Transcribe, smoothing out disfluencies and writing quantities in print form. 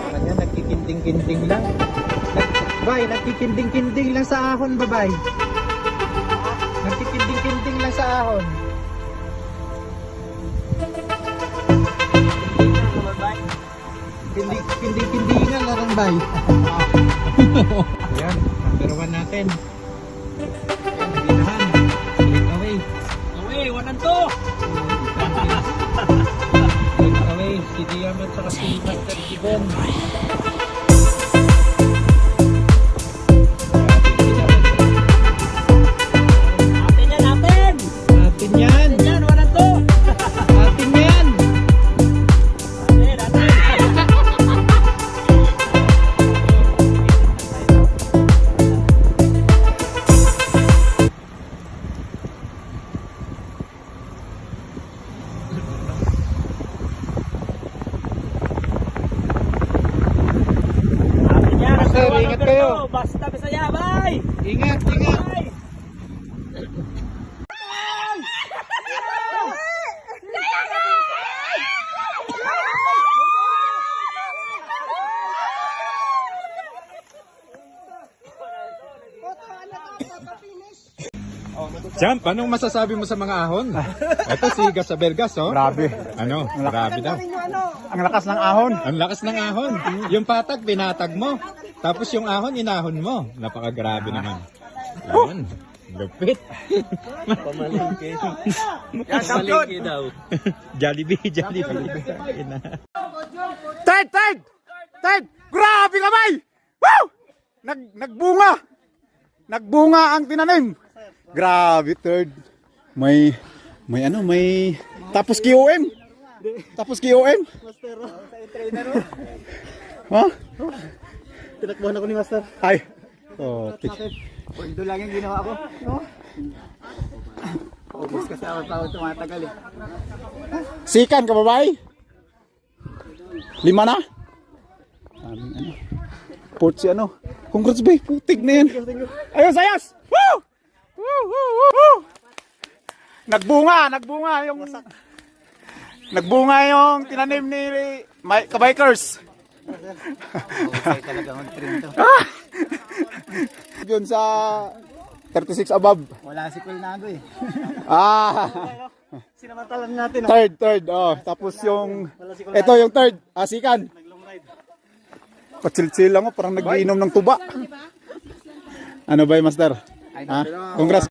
Kanya nagkikinding-kinding lang. Bay, nagkikinding-kinding lang sa ahon, babay. Nagkikinding-kinding lang sa ahon. Kinding-kindingan na rin, bay. Ayan, number 1 natin. Ayan, binahan. Click away. Away, 1 and 2. Click away. Si Diam at saka si Master Gibbon. Atin yan, atin. Atin yan. Atin yan, 1 and 2. Atin yan. Atin, atin. Atin yan, Master, number one, ingat number kayo. two. Basta Bisaya, bye. Ingat, ingat. Bye. Jump, anong masasabi mo sa mga ahon? Ito si Gasabelgas, oh. Grabe. Ano? Grabe daw. Ang lakas ng ahon. Ang lakas ng ahon. Yung patag, pinatag mo. Tapos yung ahon, inahon mo. Napakagrabe naman. Yan. Lupit. Pamalingki. Pamalingki daw. Jollibee, Jollibee. Ted! Ted! Ted! Grabe ka, bay! Woo! Nagbunga! Nagbunga ang tinanim. Grabe, third. May tapos QOM. Tapos QOM. Master, sa trainer mo. Ha? Tinakbuhan ako ni Master. Ay. Oh, Pondo lang yung ginawa ko. No? Ubus kasi ako tao tumatagal eh. sikan ka ba, bay? 5 na? Port si ano? Congrats, bay. Putig na yan. Ayos, ayos! Woo! Woo, woo, woo, woo! Nagbunga yung tinanim ni kabikers. Okay talaga mag-train to. Yun sa 36 above. Wala si Kulnago eh. Sinamatalan natin. Third. Oh, tapos yung ito yung third. Sikan. Patsil-sil lang, parang nagiinom ng tuba. Ano ba, master? Congrats.